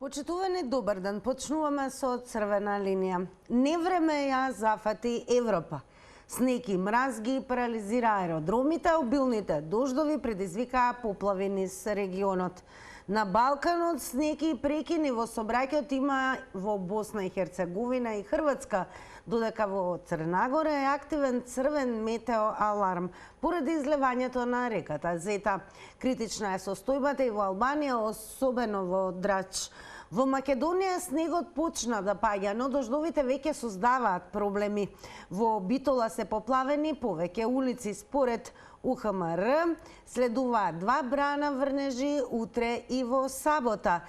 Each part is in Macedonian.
Почитувани, добар ден. Почнуваме со црвена линија. Невреме ја зафати Европа. Снег и мраз ги парализира аеродромите, обилните дождови предизвикаа поплави низ регионот. На Балканот снег и прекини во сообраќајот има во Босна и Херцеговина и Хрватска, додека во Црнагора е активен црвен метео аларм поради излевањето на реката Зета. Критична е состојбата и во Албанија, особено во Драч. Во Македонија снегот почна да паѓа, но дождовите веќе создаваат проблеми. Во Битола се поплавени повеќе улици. Според УХМР следуваат 2 брана врнежи утре и во сабота,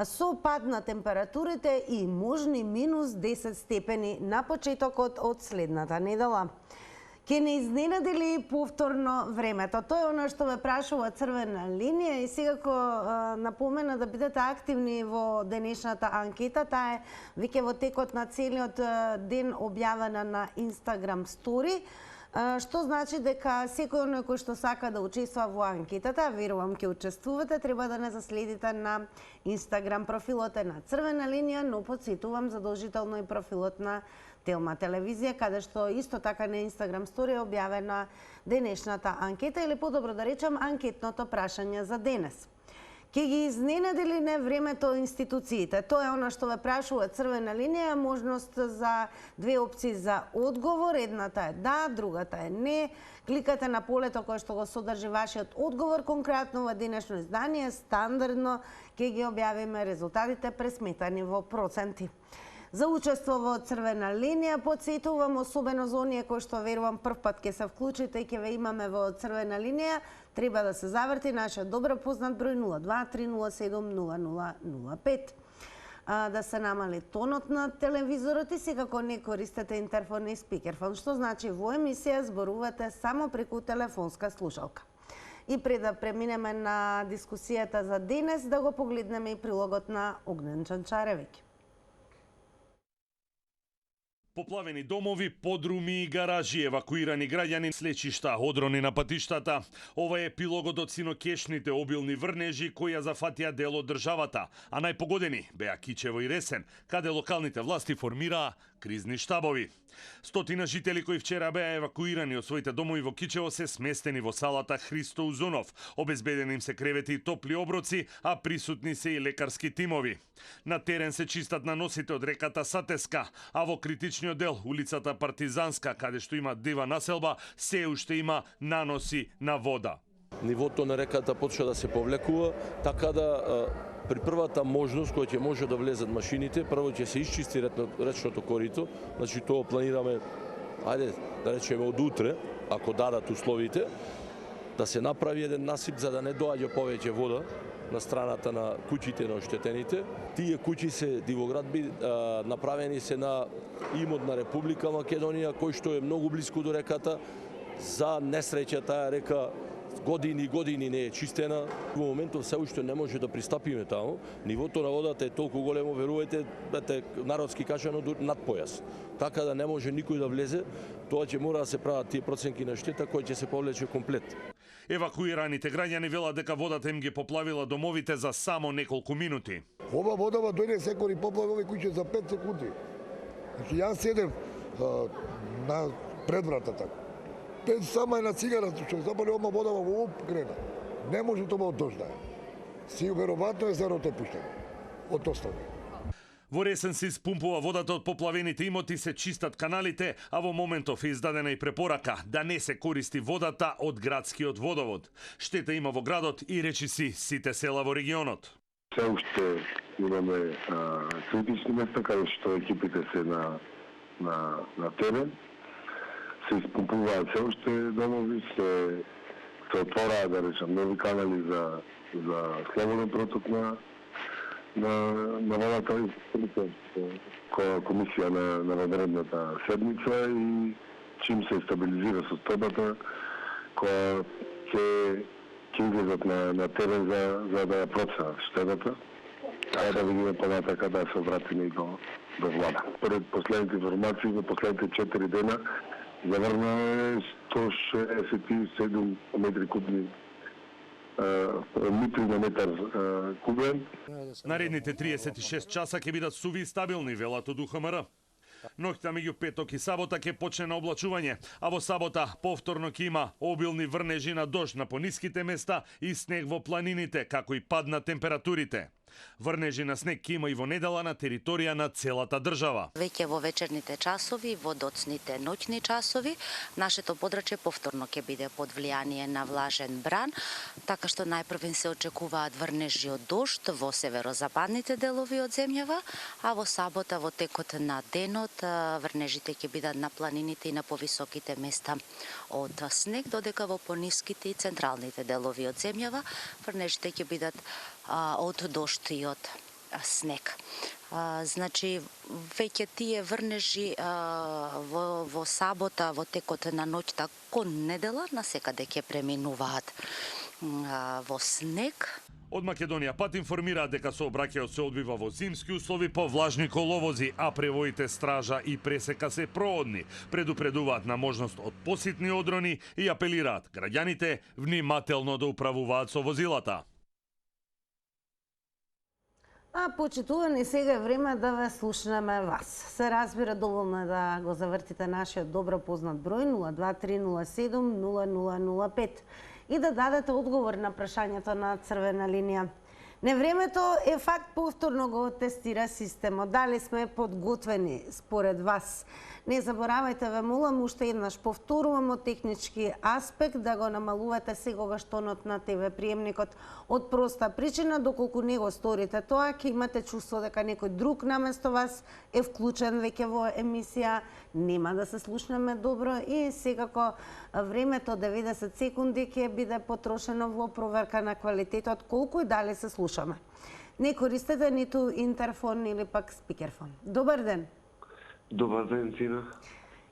со пад на температурите и можни минус 10 степени на почетокот од следната недела. Ке не изненади ли повторно времето? Тоа е оно што ве прашува црвена линија и секако напомена да бидете активни во денешната анкета. Таа е веќе во текот на целиот ден објавена на Instagram Story, што значи дека секој оној кој што сака да учествува во анкетата, верувам ќе учествувате, треба да не заследите на Instagram профилот на црвена линија, но потсетувам задолжително и профилот на Телма телевизија, каде што исто така на Instagram Story е објавена денешната анкета, или подобро да речем анкетното прашање за денес. Ке ги изненади ли не времето институциите? Тоа е оно што ве прашува црвена линија, можност за 2 опции за одговор. Едната е да, другата е не. Кликате на полето кое што го содржи вашиот одговор. Конкретно во денешно издание стандардно ке ги објавиме резултатите пресметани во проценти. За учество во црвена линија потсетувам, особено за оние кои што верувам прв пат ќе се вклучите и ќе ве имаме во црвена линија, треба да се заврти нашиот добро познат број 02-307-0005. Да се намали тонот на телевизорот и секако не користете интерфон и спикерфон, што значи во емисија зборувате само преку телефонска слушалка. И пред да преминеме на дискусијата за денес, да го погледнеме и прилогот на Огнен Чанчаревиќ. Поплавени домови, подруми и гаражи, евакуирани граѓани, слечишта, одрони на патиштата. Ова е епилогот од синокешните обилни врнежи кои ја зафатија дел од државата, а најпогодени беа Кичево и Ресен, каде локалните власти формираа кризни штабови. Стотина жители кои вчера беа евакуирани од своите домови во Кичево се сместени во салата Христо Узунов. Обезбедени им се кревети и топли оброци, а присутни се и лекарски тимови. На терен се чистат наносите од реката Сатеска, а во критичниот дел, улицата Партизанска, каде што има дива населба, се уште има наноси на вода. Нивото на реката почна да се повлекува, така да при првата можност која ќе може да влезат машините, прво ќе се исчисти речното корито, значи тоа планираме, ајде да речеме од утре, ако дадат условите, да се направи еден насип за да не доаѓа повеќе вода на страната на куќите на оштетените. Тие куќи се дивоградби, направени се на имот на Република Македонија, кој што е многу близко до реката. За несреќа таа река години не е чистена. Во моментов се уште не може да пристапиме таму. Нивото на водата е толку големо, верувајте, народски кажано над појас. Така да не може никој да влезе, тоа ќе мора да се прават тие проценки на штета кои ќе се повлече комплет. Евакуираните граѓани велат дека водата им ги поплавила домовите за само неколку минути. Ова водава дојде секој поплави овој куќе за 5 секунди. Значи јас седев на предвратата. Сама е на цигарата, што запали ома водава во оп крена. Не може тоа од дожда. Си веројатно е зарото пуштено. Од остави. Во Ресен се испумпува водата од поплавените имоти, се чистат каналите, а во моментов е издадена и препорака да не се користи водата од градскиот водовод. Штета има во градот и речиси сите села во регионот. Се уште имаме критични места каде што екипите се на терен. Се испумпуваат се уште домови, се отвораат, да речем, нови канали за слободен проток на водата, која комисија на наредната седмица, и чим се стабилизира состојбата, која ќе излезат на терен за да ја проценат штетата, а да видиме понатака да се обратиме и до влада. Пред последните информации, во последните 4 дена, заврна е 167 метри кубни литри на метар кубен. Наредните 36 часа ќе бидат суви и стабилни, велат од УХМР. Ноќта меѓу петок и сабота ќе почне на облачување, а во сабота повторно ќе има обилни врнежи на дожд на пониските места и снег во планините, како и пад на температурите. Врнежи на снег ќе има и во недела на територија на целата држава. Веќе во вечерните часови, во доцните ноќни часови, нашето подрачје повторно ќе биде под влијание на влажен бран, така што најпрвен се очекуваат врнежи од дожд во северозападните делови од земјава, а во сабота во текот на денот врнежите ќе бидат на планините и на повисоките места од снег, додека во пониските и централните делови од земјава врнежите ќе бидат од дожд и од снег. Значи, веќе тие врнежи во сабота, во текот на ноќта кон недела, насекаде ќе преминуваат во снег. Од Македонија пат информираат дека сообраќајот се одвива во зимски услови по влажни коловози, а превоите стража и пресека се проодни. Предупредуваат на можност од поситни одрони и апелираат граѓаните внимателно да управуваат со возилата. А почитувани, сега е време да ве слушнеме вас. Се разбира, доволно е да го завртите нашиот добро познат број 023070005 и да дадете одговор на прашањето на Црвена линија. Невремето е факт, повторно го тестира системот. Дали сме подготвени според вас? Не заборавајте, ве молам, уште еднаш повторувам од технички аспект да го намалувате секогаш тонот на ТВ приемникот од проста причина, доколку не го сторите тоа, ќе имате чувство дека некој друг наместо вас е вклучен веќе во емисија, нема да се слушнеме добро и секако времето 90 секунди ќе биде потрошено во проверка на квалитетот колку и дали се слушаме. Не користете ниту интерфон или пак спикерфон. Добар ден! Добар ден, Тина.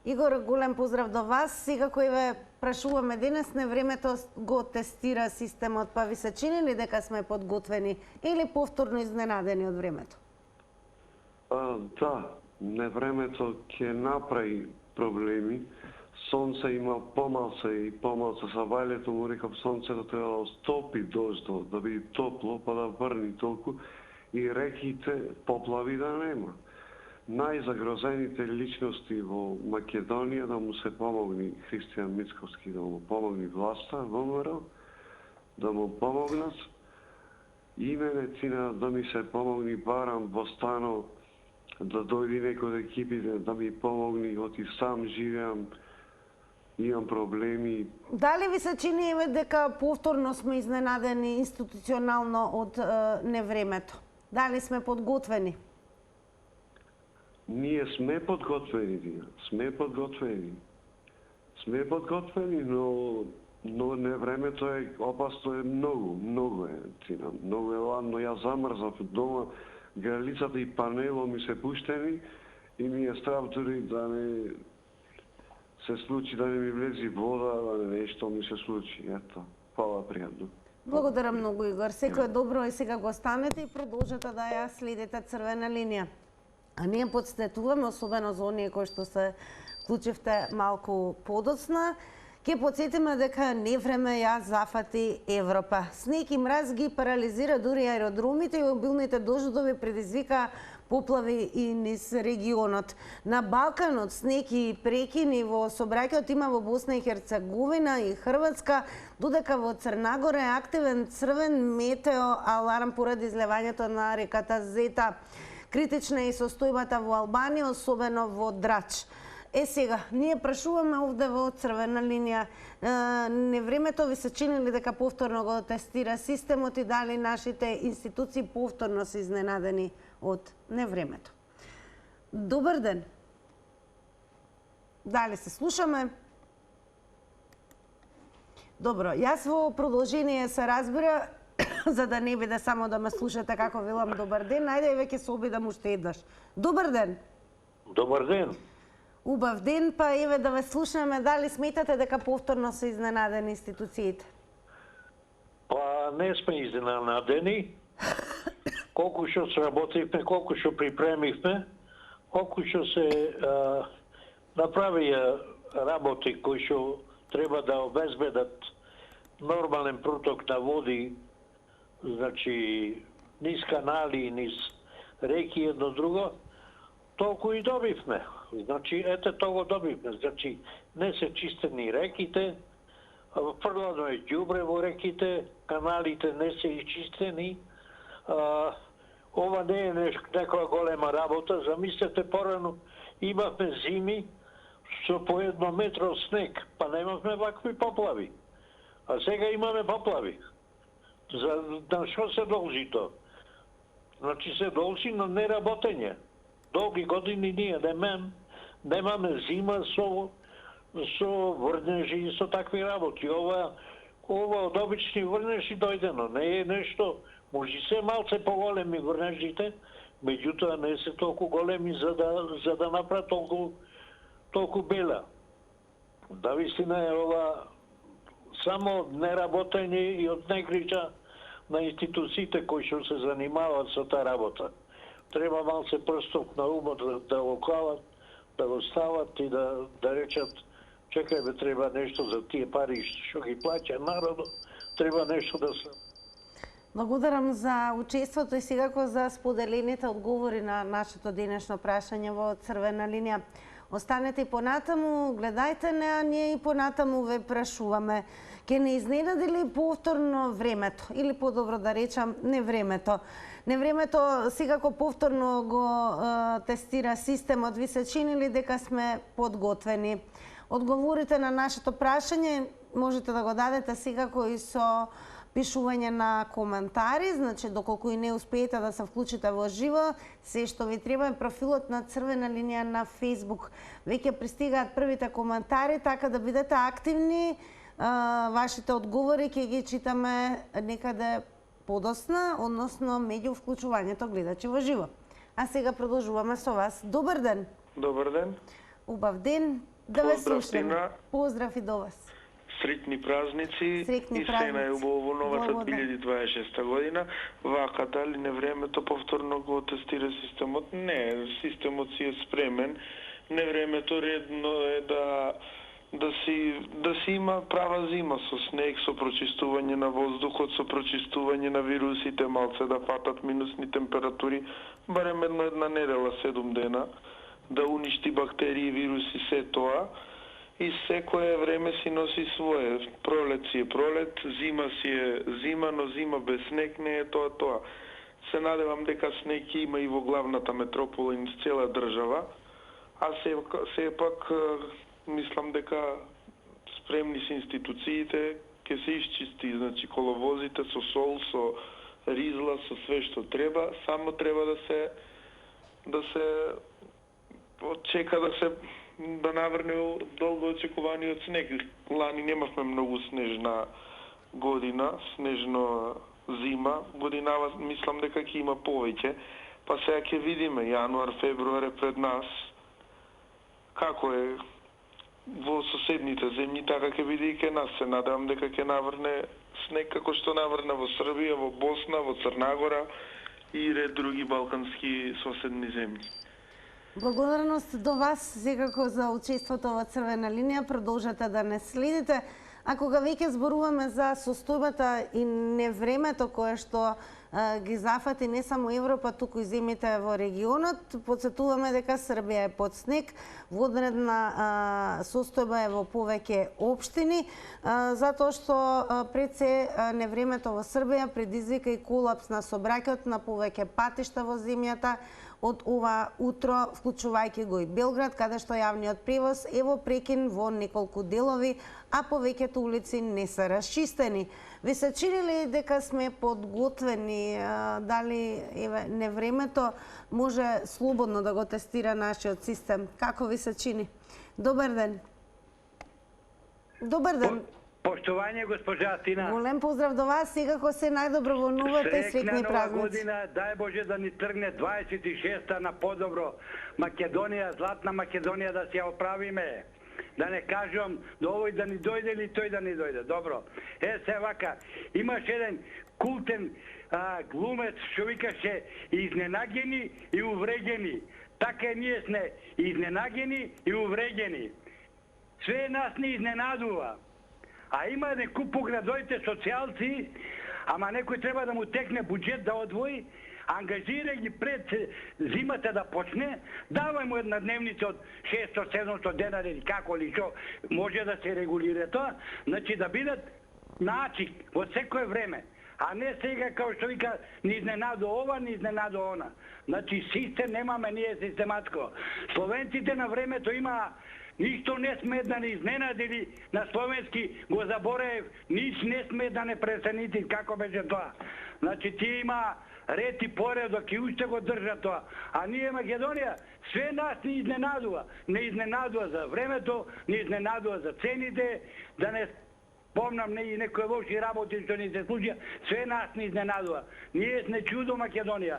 Игор, голем поздрав до вас. Сега кој ве прашуваме денес, невремето го тестира системот, па ви се чини ли дека сме подготвени или повторно изненадени од времето? Да, невремето ќе направи проблеми. Сонце има помалце и помалце са вајлето, му рекам, сонцето треба да стопи дождот, да биде топло, па да врни толку и реките поплави да нема. Најзагрозените личности во Македонија да му се помогни Христијан Мицковски, да му помогни власта, ВМРО, да му помогнат. И мене, Тина, да ми се помогни барам во станот, да дојди некој од екипите, да ми помогни, оти сам живеам, имам проблеми. Дали ви се чини дека повторно сме изненадени институционално од невремето? Дали сме подготвени? Ние сме подготвени, Дина. Сме подготвени, но невремето е опасно, е многу е, Тина. Многу е ладно. Јас замрзав дома, гралицата и панело ми се пуштени и ми е страв дури да не се случи, да не ми влези вода, да не нешто ми се случи. Ето, фала пријатно. Благодарам многу, Игор. Секој добро и сега го станете и продолжете да ја следите Црвена линија. А ние подстетуваме, особено за оние кои што се вклучивте малку подоцна, ќе подсетиме дека невреме ја зафати Европа. Снег и мраз ги парализира дури аеродромите и обилните дождови предизвика поплави и низ регионот. На Балканот снег и прекини во сообраќајот има во Босна и Херцеговина и Хрватска, додека во Црнагора е активен црвен метео аларм поради излевањето на реката Зета. Критична е и состојбата во Албанија, особено во Драч. Сега, ние прашуваме овде во Црвена линија, невремето ви се чини ли дека повторно го тестира системот и дали нашите институции повторно се изненадени од невремето? Добар ден! Дали се слушаме? Добро, јас во продолжение се разбира, за да не биде само да ме слушате како велам добар ден, најде веќе се обидам уште еднаш. Добар ден! Добар ден! Убав ден, па еве да ве слушаме, дали сметате дека повторно се изненадени институциите? Па не сме изненадени. Колку што сработивме, колку што припремивме, колку што се направија работи кои што треба да обезбедат нормален проток на води, значи низ канали, низ реки едно друго, толку и добивме. Значи, ете того добивме. Значи, не се чистени реките, фрлано е ѓубре во реките, каналите не се изчистени. Ова не е некоја голема работа. Замислете, порано имавме зими со по 1 метро снег, па немавме вакви поплави. А сега имаме поплави. На што се должи то? Значи се должи на неработење. Долги години ние немаме зима со врнежи и со такви работи. Ова од обични врнежи дојдено. Не е нешто, може се малце поголеми врнежите, меѓутоа не се толку големи за да направат толку бела. Да, вистина е ова само од неработење и од негрижа на институциите кои што се занимаваат со таа работа. Треба малце прсток на умот да го клават, да го стават и да речат чекај бе, треба нешто за тие пари што ги плаќа народот, треба нешто да се... Благодарам за учеството и секако за споделените одговори на нашето денешно прашање во Црвена линија. Останете и понатаму, гледајте не, а ние и понатаму ве прашуваме. Ке не изненади ли повторно времето? Или подобро да речам, невремето? Невремето секако повторно го тестира системот. Ви се чини ли дека сме подготвени? Одговорите на нашето прашање можете да го дадете секако и со пишување на коментари, значи доколку и не успеете да се вклучите во живо, се што ви треба е профилот на Црвена линија на Facebook. Веќе пристигаат првите коментари, така да бидете активни. Вашите одговори ќе ги читаме некаде подосна, односно меѓу вклучувањето гледачи во живо. А сега продолжуваме со вас. Добар ден. Добар ден. Убав ден. Да ве слушаме. Поздрав и до вас. Среќни празници и се најубаво во новата 2026 година. Вака, дали не времето повторно го тестира системот? Не, системот си е спремен. Не времето редно е да си има права зима со снег, со прочистување на воздухот, со прочистување на вирусите, малце да фатат минусни температури, барем една недела, 7 дена, да уништи бактерии, вируси, се тоа. И секое време си носи свое. Пролет си е пролет, зима си е зима, но зима без снег не е тоа. Се надевам дека снег има и во главната метропола и низ цела држава, а сепак мислам дека спремни се институциите, ќе се исчисти, значи коловозите со сол, со ризла, со све што треба, само треба да се чека да наврне долго очекуваниот снег. Лани немавме многу снежна година, снежна зима. Годинава мислам дека ќе има повеќе. Па сега ќе видиме, јануар, февруар е пред нас. Како е во соседните земји, така ќе биде и ке нас. Се надевам дека ќе наврне снег како што наврна во Србија, во Босна, во Црнагора и ред други балкански соседни земји. Благодарност до вас секако за учеството во Црвена линија. Продолжете да не следите. А кога веќе зборуваме за состојбата и невремето кое што ги зафати не само Европа, туку и земјите во регионот, потсетуваме дека Србија е под снег, водредна состојба е во повеќе општини, затоа што пред се невремето во Србија предизвика и колапс на сообраќајот на повеќе патишта во земјата од ова утро, вклучувајќи го и Белград, каде што јавниот превоз е во прекин во неколку делови, а повеќето улици не се расчистени. Ви се чини ли дека сме подготвени, дали невремето може слободно да го тестира нашиот систем? Како ви се чини? Добар ден. Добар ден. Поштување, госпожа Тина. Голем поздрав до вас, секако се најдобро во новата и среќни празници. Година, дај Боже да ни тргне 26-та на подобро. Македонија, златна Македонија да се ја оправиме. Да не кажам, до овој да ни дојде или тој да ни дојде. Добро. Се вака, имаш еден култен глумец што викаше изненагени и увреđeni. Така ние сме изненагени и увреđeni. Све нас не изненадува. А има еден куп по градовите социјалци, ама некој треба да му текне буџет да одвои, ангажира ги пред зимата да почне, давај му една дневница од 600-700 денари или како ли што може да се регулира тоа, значи да бидат начик во секое време, а не сега како што вика ни изненадо ова, ни изненадо она. Значи систем немаме ние систематско. Словенците на времето има ништо не сме да не изненадили, на словенски го заборев, ниш не сме да не пресенити, како беше тоа. Значи ти има ред и поредок и уште го држа тоа. А ние Македонија, све нас ни изненадува. Не изненадува за времето, не изненадува за цените, да не помнам и некои лоши работи што ни се случија, све нас ни изненадува. Ние сме чудо Македонија.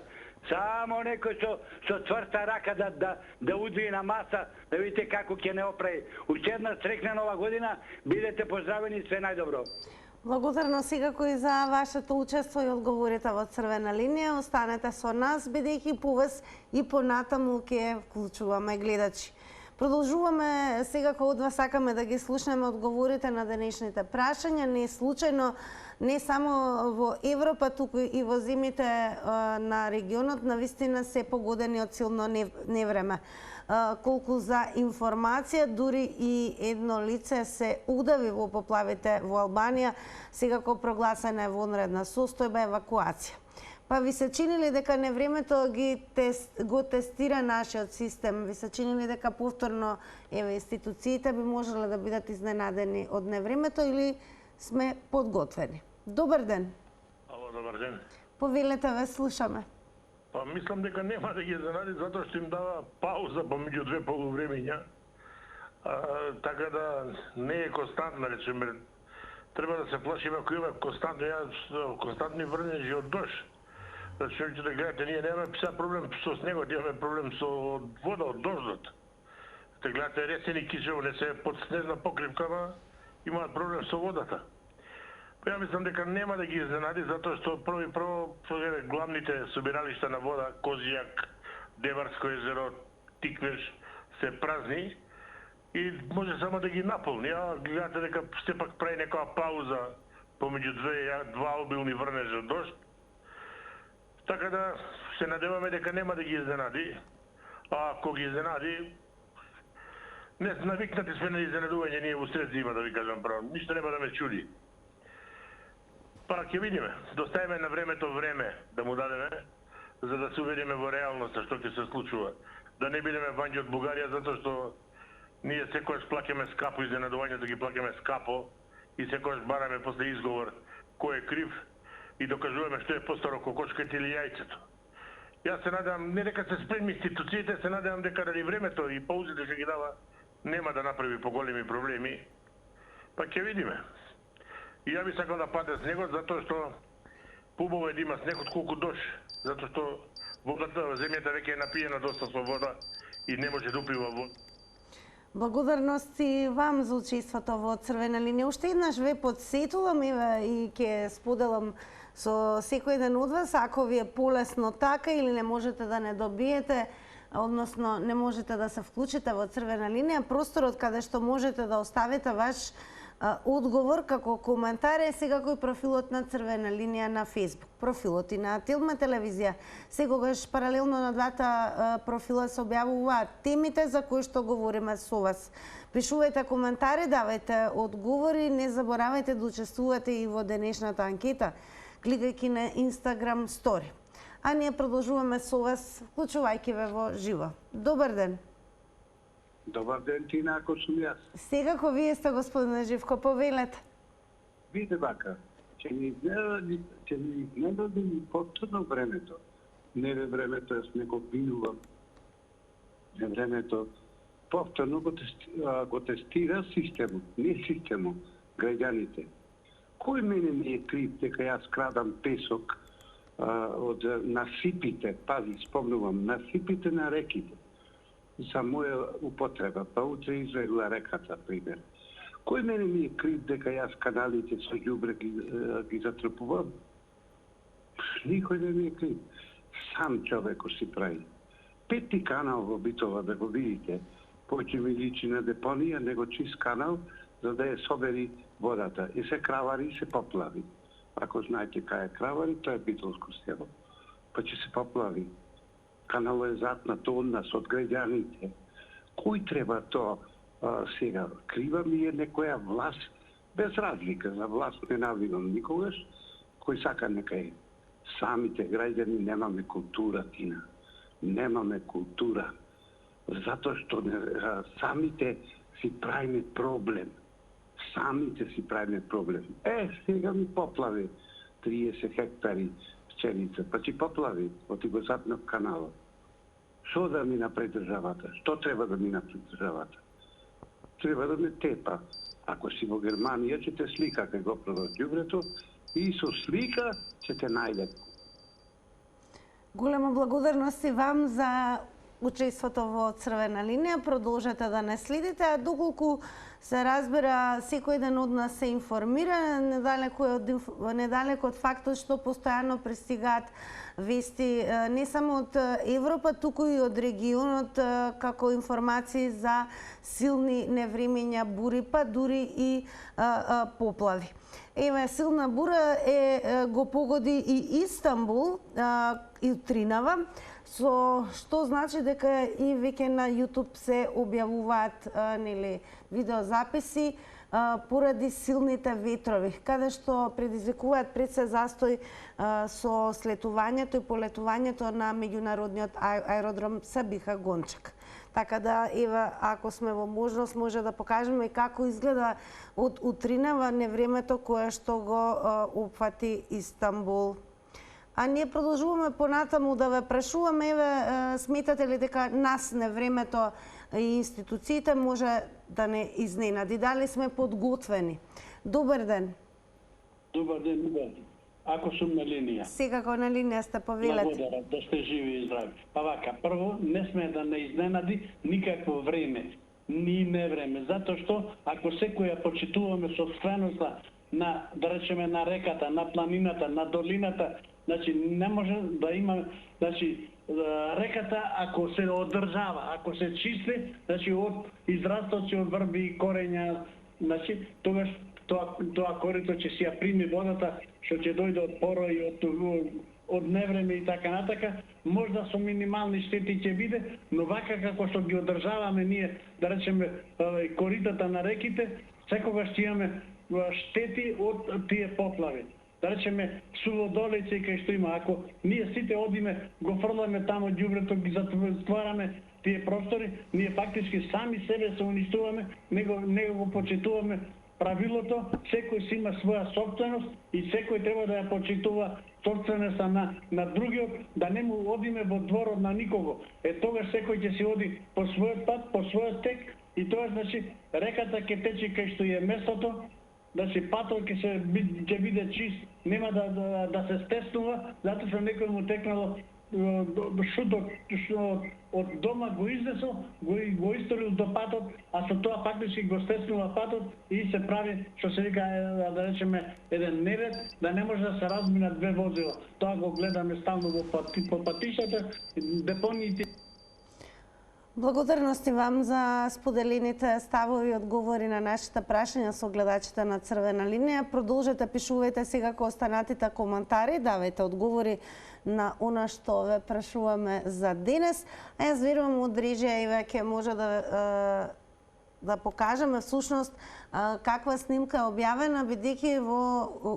Само некој со цврста рака да удви на маса, да видите како ќе не оправи. Уште една срекна нова година, бидете поздравени, све најдобро. Благодарно секако и за вашето учество и одговорите во Црвена линија. Останете со нас, бидејќи по вас и понатаму ќе вклучуваме гледачи. Продолжуваме секако од вас, сакаме да ги слушнеме одговорите на денешните прашања. Не случајно, не само во Европа, туку и во земјите на регионот, навистина се погодени од силно невреме. Колку за информација, дури и едно лице се удави во поплавите во Албанија, секако прогласена е вонредна состојба, евакуација. Па ви се чини ли дека невремето го тестира нашиот систем? Ви се чини ли дека повторно институциите би можеле да бидат изненадени од невремето или сме подготвени? Добар ден. Ало, добар ден. Повелете, ве слушаме. Па мислам дека нема да ги изненади затоа што им дава пауза помеѓу две полувремења. Така да не е константна, речеме. Треба да се плашиме ако има константни врнежи од дожд. Значи, да гледате, ние немаме проблем со снегот, имаме проблем со вода од дождот. Да гледате, ресени кисело не се под снежна покривка, ама имаат проблем со водата. Ја мислам дека нема да ги изненади, затоа што прво главните собиралишта на вода, Козијак, Деварско езеро, Тиквеш, се празни и може само да ги наполни. А гледате дека сепак прави некоја пауза помеѓу два обилни врнежи од дожд. Така да се надеваме дека нема да ги изненади, а ако ги изненади, не навикнати сме на изненадување ние во сред зима, да ви кажам право. Ништо нема да ме чуди. Па ќе видиме, доставиме на времето време да му дадеме, за да се уведеме во реалноста што ќе се случува. Да не бидеме вањи од Бугарија, затоа што ние секојаш плаќаме скапо изненадувањето, ги плаќаме скапо и секојаш бараме после изговор кој е крив и докажуваме што е постаро кокошката или јајцето. Јас се надевам, не дека се спремни институциите, се надевам дека ради времето и паузите што ги дава нема да направи поголеми проблеми. Па ќе видиме. И ја би сакал да паде снегот, затоа што побаво е да има снег отколку дожд, затоа што водата, земјата веќе е напиена доста со вода и не може да упива вода. Благодарност и вам за учеството во Црвена линија. Уште еднаш ве подсетувам и ќе споделам со секој ден од вас, ако ви е полесно така или не можете да не добиете, односно не можете да се вклучите во Црвена линија, просторот каде што можете да оставите ваш одговор како коментар е секако и профилот на Црвена линија на Facebook. Профилот и на Тилме телевизија. Секогаш паралелно на двата профила се објавуваат темите за кои што говориме со вас. Пишувајте коментари, давајте одговори, не заборавајте да учествувате и во денешната анкета, кликајќи на Instagram Story. А ние продолжуваме со вас, вклучувајќи ве во живо. Добар ден. Добар ден, Тина, ако сум јас. Сега вие сте, господине Живко, повелете. Виде вака, ќе ни изненади повторно времето. Не времето, јас не го бинувам. Не времето, повторно го тестира системот, не системот, граѓаните. Кој мене ми е крив дека јас крадам песок од насипите, пази, спомнувам, насипите на реките, за моја употреба, па утре излегла реката, пример. Кој мене ми е крив дека јас каналите со ѓубре ги затрпувам? Никој не ми е крив. Сам човеко си прави. 5 канал во Битола, да го видите, поќе ми личи на депонија, него чист канал, за да ја собери водата. И се кравари и се поплави. Ако знаете кај е кравари, тоа е битолско село. Па ќе се поплави. Каналот е затнат од нас, од граѓаните. Кој треба тоа сега? Крива ми е некоја власт, без разлика за власт не навинам никогаш, кој сака нека е. Самите граѓани немаме култура, Тина. Немаме култура. Затоа што самите си правиме проблем. Самите си правиме проблем. Сега ми поплави 30 хектари пченица, па ќе поплави, оти го затнав каналот. Што да ми направи државата? Што треба да ми направи државата? Треба да ме тепа. Ако си во Германија, ќе те слика кај го продав ѓубрето и со слика ќе те најде. Голема благодарност и вам за учеството во Црвена линија. Продолжете да не следите, а доколку се разбира, секој ден од нас се информира, недалеко од фактот што постојано пристигаат вести не само од Европа, туку и од регионот, како информации за силни невремења, бури, па дури и поплави. Еве, силна бура го погоди и Истанбул и Тринава, со што значи дека и веќе на YouTube се објавуваат видеозаписи поради силните ветрови, каде што предизвикуваат пред се застој со слетувањето и полетувањето на меѓународниот аеродром Сабиха Гончак. Така да, еве, ако сме во можност, може да покажеме и како изгледа од утринава невремето кое што го опфати Истанбул. А ние продолжуваме понатаму да ве прашуваме, еве, сметате ли дека нас невремето и институциите може да не изненади? Дали сме подготвени? Добар ден. Добар ден, добар ден. Ако сум на линија. Секако на линија сте, повелете. Благодарам, да сте живи и здрави. Па вака, прво, не сме да не изненади никакво време, ни невреме, затоа што ако секој ја почитуваме собственоста на, да речеме, на реката, на планината, на долината, значи не може да има, значи реката ако се одржава, ако се чисти, значи од израстоци од врби и корења, значи тогаш тоа корито ќе си ја прими водата што ќе дојде од поро и од невреме и така натака, можда со минимални штети ќе биде, но вака како што ги одржаваме ние, да речеме, коритата на реките, секогаш ќе имаме штети од тие поплави. Да речеме, суводолица и кај што има, ако ние сите одиме, го фрламе тамо ѓубрето, ги затвараме тие простори, ние фактички сами себе се уништуваме, него го почитуваме правилото, секој си има своја собственост и секој треба да ја почитува собственоста на другиот, да не му одиме во дворот на никого. Тогаш секој ќе си оди по својот пат, по својот тек и тоа значи реката ќе тече кај што е местото, значи патот ќе биде чист, нема да се стеснува, затоа што некој му текнало шутот од дома го изнесол, го историл до патот, а со тоа фактички го стеснува патот и се прави, што се вика, да речеме, еден неред, да не може да се разминат две возила. Тоа го гледаме стално по патишата, депониите. Благодарности вам за споделените ставови и одговори на нашите прашања со гледачите на Црвена линија. Продолжете, пишувајте сега останатите коментари, давајте одговори на она што ве прашуваме за денес. А јас верувам од режија и веќе може да покажеме всушност каква снимка е објавена, бидејќи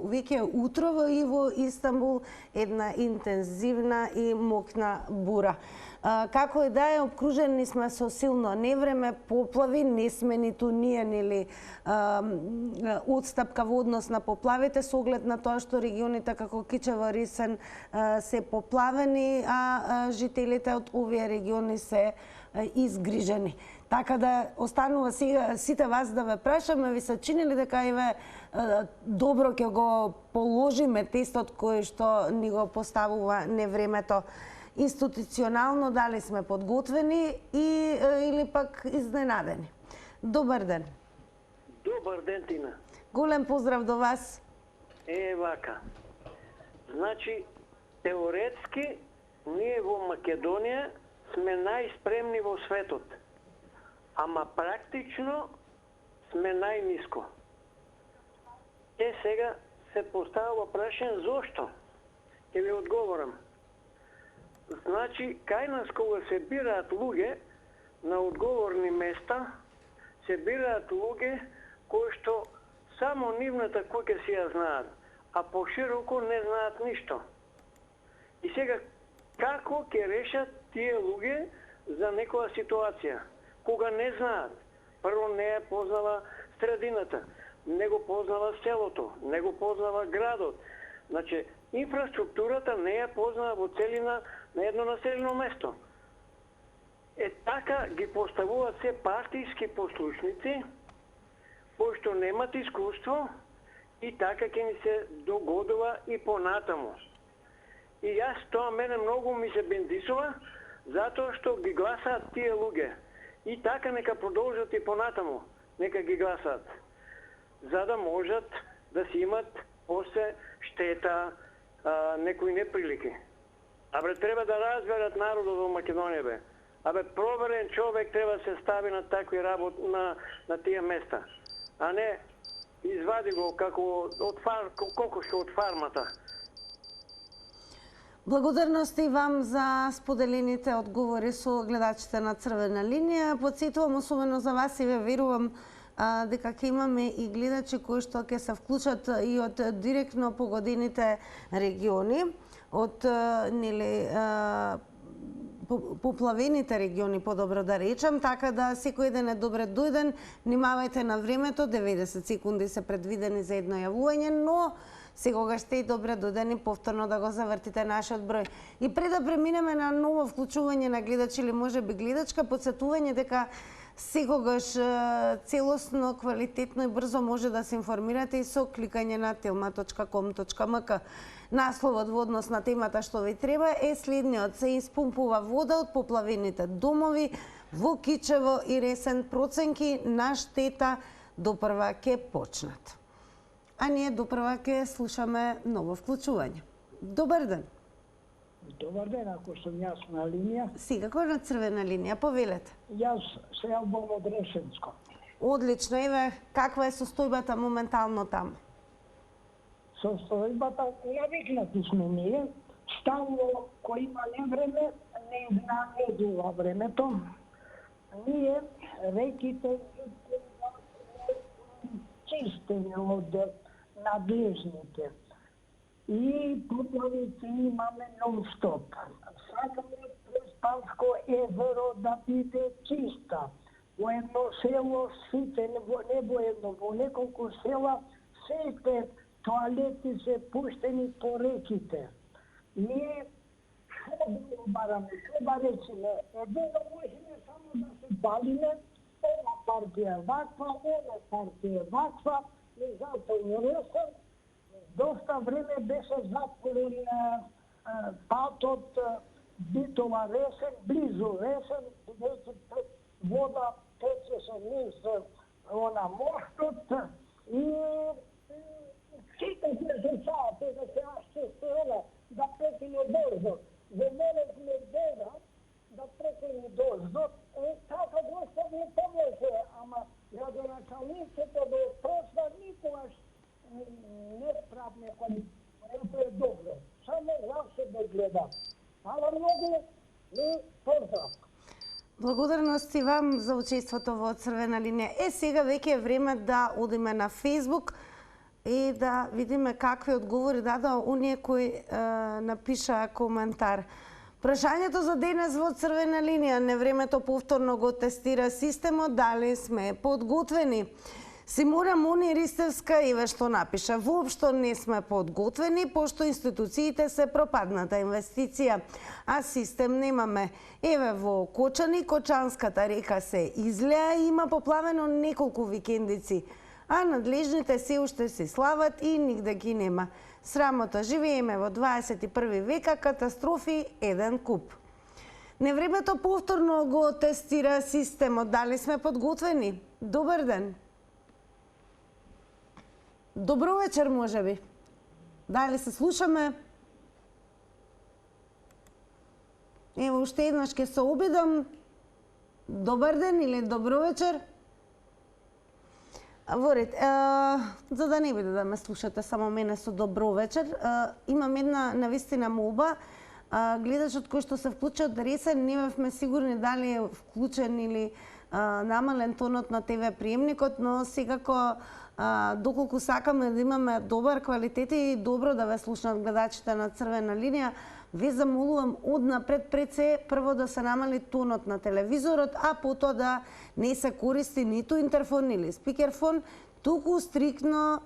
веќе утрово и во Истанбул една интензивна и мокна бура. Како и да е, обкружени сме со силно невреме, поплави, не сме ниту ние нели одстапка во однос на поплавите, со оглед на тоа што регионите како Кичево, Рисен се поплавени, а жителите од овие региони се изгрижени. Така да останува сега сите вас да ве прашаме, ви се чинили дека еве добро ќе го положиме тестот кој што ни го поставува невремето? Институционално дали сме подготвени или пак изненадени? Добар ден. Добар ден, Тина. Голем поздрав до вас. Вака. Значи, теоретски, ние во сме најниско. Сега се поставува прашање зошто? Ќе ви одговорам. Значи, кај нас кога се бираат луѓе на одговорни места, се бираат луѓе кои што само нивната куќа си ја знаат, а пошироко не знаат ништо. И сега, како ќе решат тие луѓе за некоја ситуација, кога не знаат? Прво не ја познава средината, не го познава селото, не го познава градот. Значи, инфраструктурата не ја познава во целина на едно населено место. Така ги поставуваат се партијски послушници, кои што немат искуство, и така ќе ни се догодува и понатаму. И јас тоа мене многу ми се бендисува, затоа што ги гласаат тие луѓе. И така нека продолжат и понатаму, нека ги гласаат. За да можат да си имат после штета, некои неприлики. Треба да разберат народот во Македонија, бе. Проверен човек треба да се стави на такви работи, на тие места. А не извади го како кокошко од фармата. Благодарности вам за споделените одговори со гледачите на Црвена линија. Подсетувам особено за вас и ве верувам дека ќе имаме и гледачи кои што ќе се вклучат и од директно погодените региони, од поплавените региони, подобро да речам, така да секој ден е добре дојден. Внимавајте на времето, 90 секунди се предвидени за едно јавување, но секогаш сте и добре дојдени повторно да го завртите нашиот број. И пред да преминеме на ново вклучување на гледач или можеби гледачка, подсетување дека секогаш целосно, квалитетно и брзо може да се информирате и со кликање на telma.com.mk. Насловот во однос на темата што ви треба е следниот: се испумпува вода од поплавените домови во Кичево и Ресен, проценки на штета допрва ќе почнат. А ние допрва ќе слушаме ново вклучување. Добар ден. Добар ден, ако сум јас на линија. Секако на Црвена линија, повелете. Јас се јавувам од Решенско. Одлично, еве, каква е состојбата моментално таму? Состојбата, навикнати сме ние, стално кој има невреме, не изненадува времето. Ние реките чистени од надлежните. И поплавици имаме нон-стоп. Сакаме Преспанско езеро да биде чиста. Во едно село сите, не во едно, во неколку села сите тоалети се пуштени по реките. Ние што да бараме, што да речеме, едно можеме само да се балиме, ова партија ваква, ова партија ваква, и затоа Ресен доста време беше затворен патот Битола Ресен, близу Ресен, бидејќи вода течеше низ мостот и сите се сечаат, да се ашчестувала, да прекине дождот. Замолевме Бога да прекине дождот, така доста не помеше, ама градоначалниците да просва никогаш не правне кој е добро. Само лаше да гледа. Хвала многу и поздрав. Благодарности вам за учеството во Црвена линија. Сега веќе е време да одиме на Facebook и да видиме какви одговори дадоа оние кои напишаа коментар. Прашањето за денес во Црвена линија: невремето повторно го тестира системот, дали сме подготвени? Симона Мони Ристевска еве што напиша: воопшто не сме подготвени, пошто институциите се пропадната инвестиција, а систем немаме. Еве во Кочани, Кочанската река се излеа и има поплавено неколку викендици, а надлежните се уште се слават и нигде ги нема. Срамота, живееме во 21 века, катастрофи еден куп. Невремето повторно го тестира системот, дали сме подготвени? Добар ден. Добро вечер, можеби. Дали се слушаме? Ево, уште еднаш ќе се обидам. Добар ден или добро вечер. Во ред, за да не биде да ме слушате само мене со добро вечер, имам една навистина молба. Гледачот кој што се вклучи од ресен, не бевме сигурни дали е вклучен или намален тонот на ТВ приемникот, но секако доколку сакаме да имаме добар квалитет и добро да ве слушнат гледачите на Црвена линија, ве замолувам однапред пред се прво да се намали тонот на телевизорот, а потоа да не се користи ниту интерфон или спикерфон, туку стрикно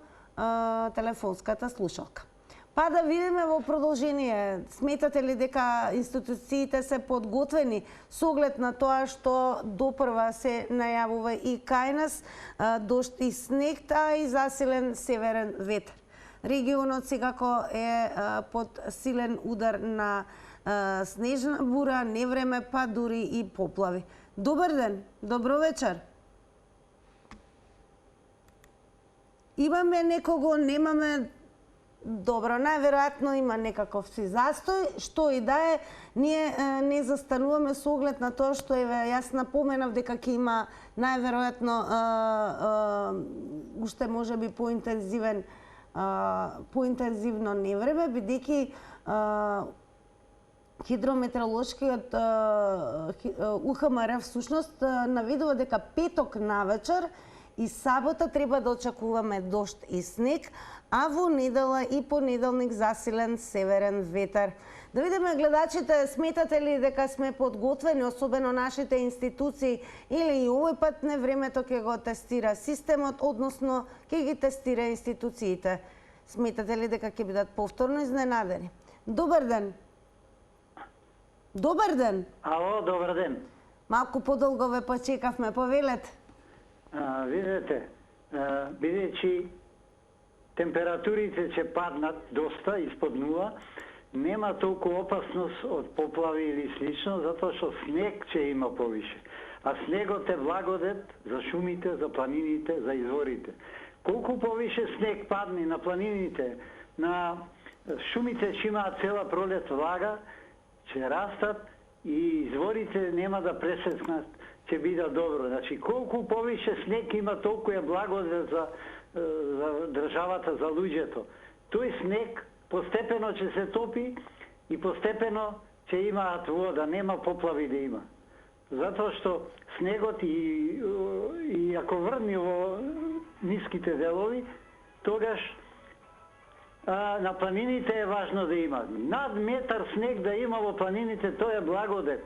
телефонската слушалка. Па да видиме во продолжение, сметате ли дека институциите се подготвени со оглед на тоа што допрва се најавува и кај нас дожд и снег, а и засилен северен ветер. Регионот секако е под силен удар на снежна бура, невреме, па дури и поплави. Добар ден, добро вечер. Имаме некого, немаме. Добро, најверојатно има некаков си застој, што и да е, ние не застануваме со оглед на тоа што јас напоменав дека ќе има најверојатно уште можеби поинтензивно невреме, бидејќи хидрометеоролошкиот УХМР всушност наведува дека петок навечер и сабота треба да очекуваме дожд и снег, а во недела и понеделник засилен северен ветер. Да видиме гледачите, сметате ли дека сме подготвени, особено нашите институции, или и овој пат невремето ќе го тестира системот, односно ќе ги тестира институциите? Сметате ли дека ќе бидат повторно изненадени? Добар ден. Добар ден. Ало, добар ден. Малку подолго ве почекавме, повелете. Видете, бидејќи температурите ќе паднат доста испод нула, нема толку опасност од поплави или слично, затоа што снег ќе има повише. А снегот е благодет за шумите, за планините, за изворите. Колку повише снег падне на планините, на шумите ќе имаат цела пролет влага, ќе растат и изворите нема да пресекнат, ќе биде добро. Значи, колку повише снег има, толку е благодет за државата, за луѓето. Тој снег постепено ќе се топи и постепено ќе имаат вода, нема поплави да има. Затоа што снегот и ако врни во ниските делови, тогаш на планините е важно да има. Над метар снег да има во планините, тоа е благодет.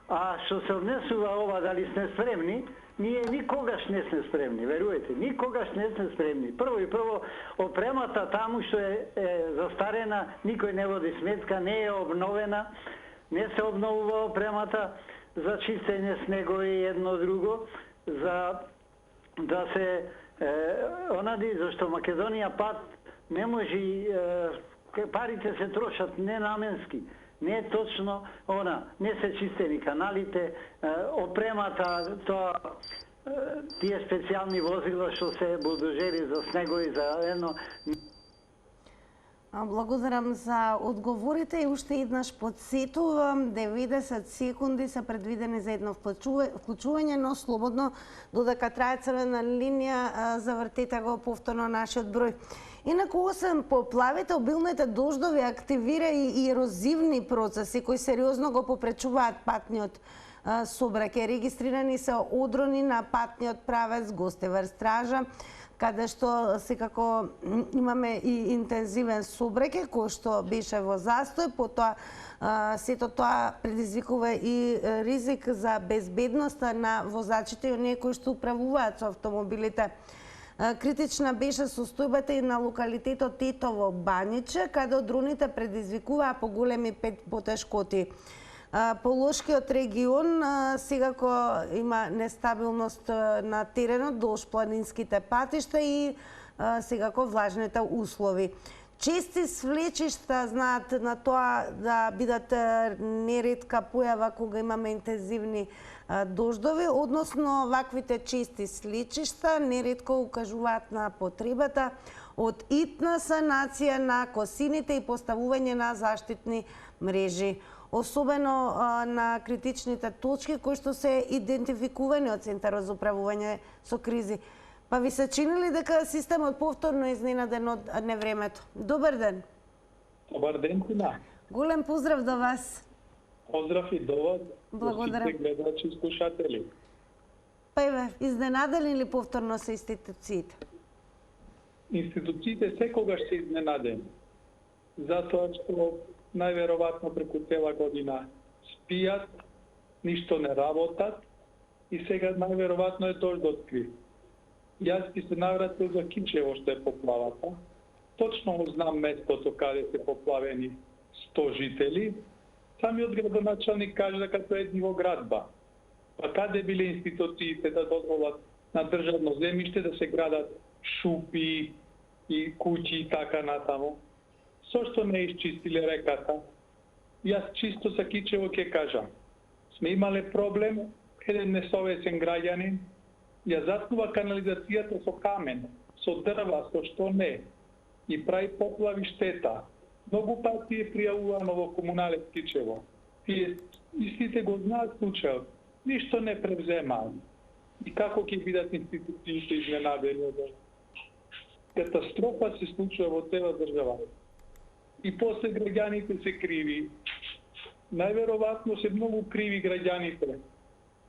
А што се однесува ова, дали сме спремни, ние никогаш не сме спремни, веруете, никогаш не сме спремни. Прво и прво, опремата таму што е застарена, никој не води сметка, не е обновена, не се обновува опремата за чистење снегови и едно друго, за да се онади, зашто Македонија пат не може, парите се трошат ненаменски. Не е точно не се чистени каналите, опремата, тие специјални возила што се булдозери за снегови, за едно. Благодарам за одговорите и уште еднаш подсетувам, 90 секунди се предвидени за едно вклучување, но слободно додека трае Црвена линија, завртете го повторно нашиот број. Инаку, освен поплавите, обилните дождови активира и ерозивни процеси кои сериозно го попречуваат патниот сообраќај. Регистрирани се одрони на патниот правец Гостевар Стража, каде што секако имаме и интензивен сообраќај кој што беше во застој, потоа сето тоа предизвикува и ризик за безбедноста на возачите и оние кои што управуваат со автомобилите. Критична беше состојбата и на локалитетот Тетово Баниче, каде одроните предизвикуваа поголеми потешкоти. Полошкиот регион секако има нестабилност на теренот долж планинските патишта и секако влажните услови. Чести свлечишта знаат на тоа да бидат неретка појава кога имаме интензивни дождови, односно ваквите чести свлечишта неретко укажуваат на потребата од итна санација на косините и поставување на заштитни мрежи, особено на критичните точки кои што се идентификувани од Центарот за управување со кризи. Па ви се чини ли дека системот повторно изненаден од невремето? Добар ден. Добар ден, Тина. Голем поздрав до вас. Поздрав и до вас. Благодарам. Сите гледачи и слушатели. Па еве, изненадени ли повторно се институциите? Институциите секогаш се изненадени. Затоа што најверојатно преку цела година спијат, ништо не работат и сега најверојатно е дожд открив. Јас би се навратил за Кичево што е поплавата. Точно знам местото каде се поплавени 100 жители. Самиот градоначалник кажа дека тоа е дивоградба. Па каде биле институциите да дозволат на државно земјиште да се градат шупи и куќи и така натаму? Зошто не исчистиле реката? Јас чисто за Кичево ќе кажам. Сме имале проблем, еден несовесен граѓанин ја заткнува канализацијата со камен, со дрва, со што не, и прави поплави штета. Многу пати е пријавувано во комуналет Кичево. И истите го знаат случајот. Ништо не превземаат. И како ќе бидат институциите изненадени? Катастрофа се случува во цела држава. И после граѓаните се криви. Најверојатно се многу криви граѓаните.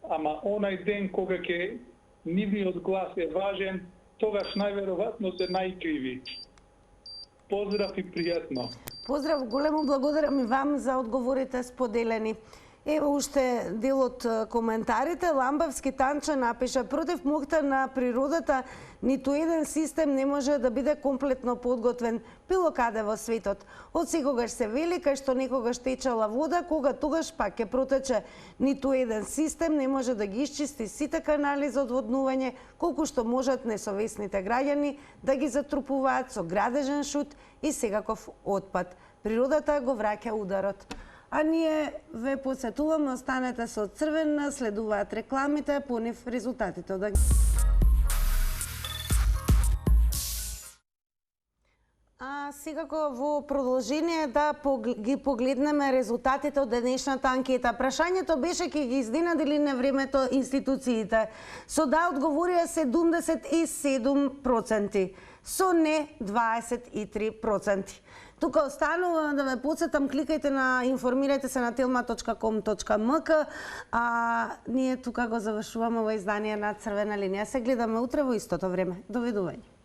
Ама онај ден кога ќе нивниот глас е важен, тогаш најверојатно се најкриви. Поздрав и пријатно. Поздрав, големо благодарам и вам за одговорите споделени. Ево уште дел од коментарите. Ламбавски Танча напиша: против мохта на природата ниту еден систем не може да биде комплетно подготвен било каде во светот. Од секогаш се вели кај што некогаш течела вода, кога тогаш пак ќе протече. Ниту еден систем не може да ги исчисти сите канали за одводнување, колку што можат несовесните граѓани да ги затрупуваат со градежен шут и секаков отпад. Природата го враќа ударот. А ние ве посетуваме, останете со Црвена, следуваат рекламите, по нив резултатите од А секако во продолжение да ги погледнеме резултатите од денешната анкета. Прашањето беше ќе ги изненадили на времето институциите. Со да одговорија 77%, со не 23%. Тука останува да ве потсетам, кликајте на информирајте се на telma.com.mk, а ние тука го завршуваме во издание на Црвена линија. Се гледаме утре во истото време. Довидување.